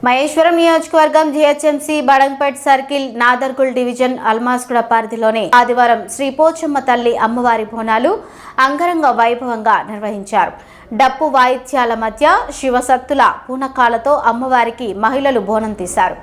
మహేశ్వరం నియోజకవర్గం GHMC Badangpet circle Nadargul division Almasguda పరిధిలోని ఆదివారం శ్రీ పోచమ్మ తల్లి అమ్మవారి బోనాలు అంగరంగ వైభవంగా నిర్వహించారు. డప్పు వాయిద్యాల మధ్య శివసత్తుల పూనకాలతో అమ్మవారికి మహిళలు బోనం తీశారు.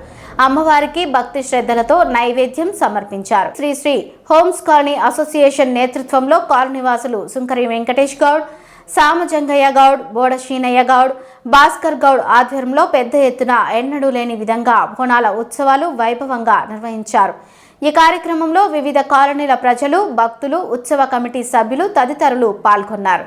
అమ్మవారికి భక్తి శ్రద్ధలతో నైవేద్యం సమర్పించారు. Sri Sri homes colony association నేతృత్వంలో కాలనీవాసులు సుంకరి వెంకటేష్ గౌడ్, సామజంగయ్య గౌడ్, బోడశీనయ్య గౌడ్, భాస్కర్ గౌడ్ ఆధ్వర్యంలో పెద్ద ఎత్తున ఎన్నడూ లేని విధంగా బోనాల ఉత్సవాలు వైభవంగా నిర్వహించారు. ఈ కార్యక్రమంలో వివిధ కాలనీల ప్రజలు, భక్తులు, ఉత్సవ కమిటీ సభ్యులు తదితరులు పాల్గొన్నారు.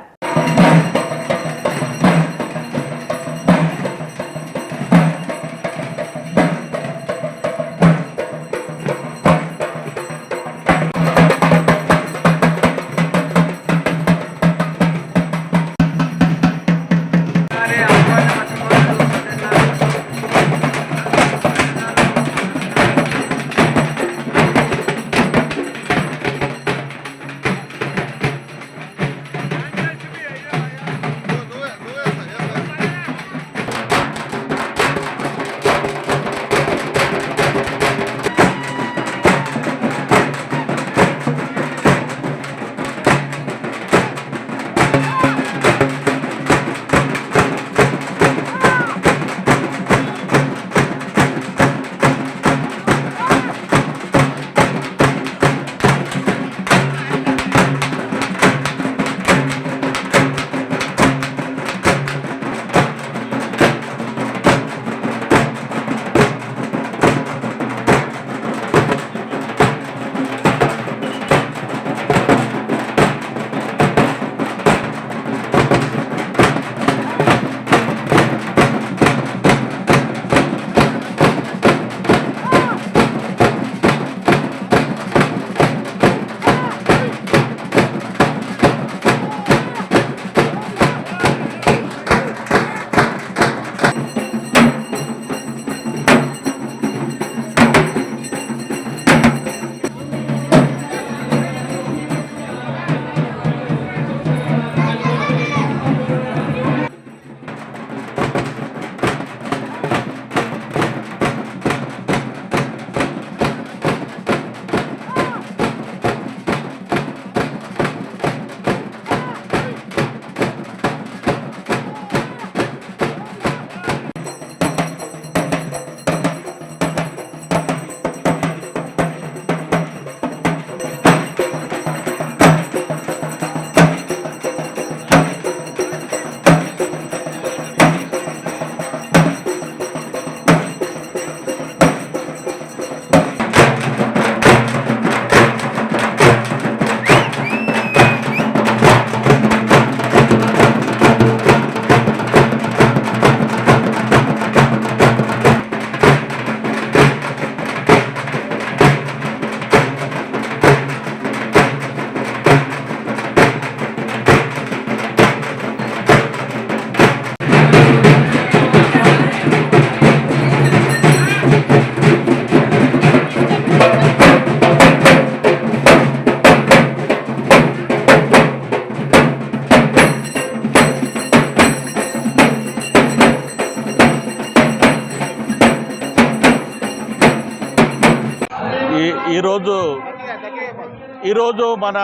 ఈరోజు మన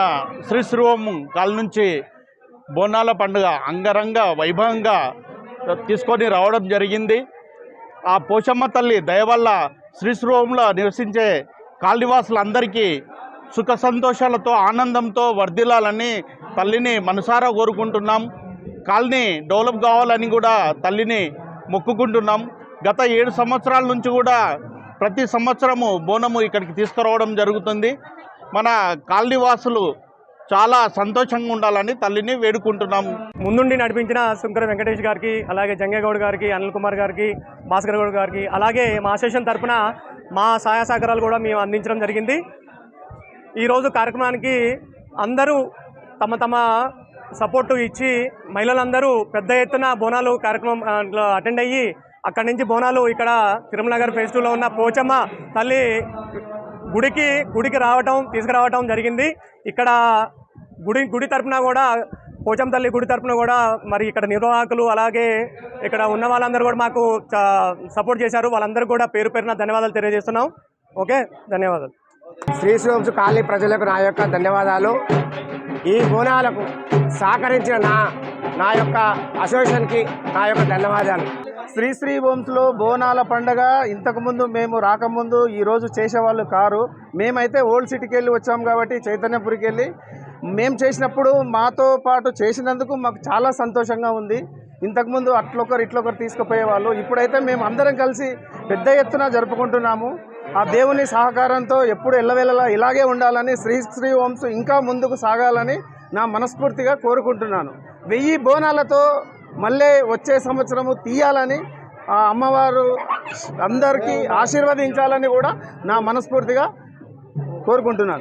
శ్రీశ్రీవం కాల్ నుంచి బోనాల పండుగ అంగరంగ వైభవంగా తీసుకొని రావడం జరిగింది. ఆ పోచమ్మ తల్లి దయ వల్ల శ్రీశ్రీవంలో నివసించే కాలనివాసులందరికీ సుఖ సంతోషాలతో ఆనందంతో వర్ధిల్లాలని తల్లిని మనసారా కోరుకుంటున్నాం. కాలనీ డెవలప్ కావాలని కూడా తల్లిని మొక్కుకుంటున్నాం. గత 7 సంవత్సరాల నుంచి కూడా ప్రతి సంవత్సరము బోనము ఇక్కడికి తీసుకురావడం జరుగుతుంది. మన కాలనీవాసులు చాలా సంతోషంగా ఉండాలని తల్లిని వేడుకుంటున్నాము. ముందుండి నడిపించిన సుంకర వెంకటేష్ గారికి, అలాగే జంగేగౌడ్ గారికి, అనిల్ కుమార్ గారికి, భాస్కర్ గౌడ్ గారికి, అలాగే మా అసోసియేషన్ తరఫున మా సహాయ సహకారాలు కూడా మేము అందించడం జరిగింది. ఈరోజు కార్యక్రమానికి అందరూ తమ తమ సపోర్టు ఇచ్చి మహిళలందరూ పెద్ద ఎత్తున బోనాలు కార్యక్రమం అటెండ్ అయ్యి అక్కడి నుంచి బోనాలు ఇక్కడ తిరుమల నగర్ ఫేజ్ 2లో ఉన్న పోచమ్మ తల్లి గుడికి తీసుకురావటం జరిగింది. ఇక్కడ గుడి తరపున కూడా పోచమ్మ తల్లి గుడి తరపున కూడా మరి ఇక్కడ నిర్వాహకులు అలాగే ఇక్కడ ఉన్న వాళ్ళందరూ కూడా మాకు సపోర్ట్ చేశారు. వాళ్ళందరూ కూడా పేరు పేరున ధన్యవాదాలు తెలియజేస్తున్నాం. ఓకే, ధన్యవాదాలు. శ్రీశ్రీవంశ కాలనీ ప్రజలకు నా యొక్క ధన్యవాదాలు. ఈ బోనాలకు సహకరించిన నా యొక్క అసోసియేషన్కి నా యొక్క ధన్యవాదాలు. శ్రీ వంశలో బోనాల పండగ ఇంతకుముందు మేము రాకముందు ఈరోజు చేసేవాళ్ళు కారు. మేమైతే ఓల్డ్ సిటీకి వెళ్ళి వచ్చాము కాబట్టి చైతన్యపురికి వెళ్ళి మేము చేసినప్పుడు మాతో పాటు చేసినందుకు మాకు చాలా సంతోషంగా ఉంది. ఇంతకుముందు అట్లొకరు ఇట్లొకరు తీసుకుపోయేవాళ్ళు. ఇప్పుడైతే మేము అందరం కలిసి పెద్ద ఎత్తున జరుపుకుంటున్నాము. ఆ దేవుని సహకారంతో ఎప్పుడు ఎల్లవేళలా ఇలాగే ఉండాలని శ్రీ వంశ ఇంకా ముందుకు సాగాలని నా మనస్ఫూర్తిగా కోరుకుంటున్నాను. 1000 బోనాలతో మళ్ళీ వచ్చే సంవత్సరము తీయాలని ఆ అమ్మవారు అందరికీ ఆశీర్వదించాలని కూడా నా మనస్ఫూర్తిగా కోరుకుంటున్నాను.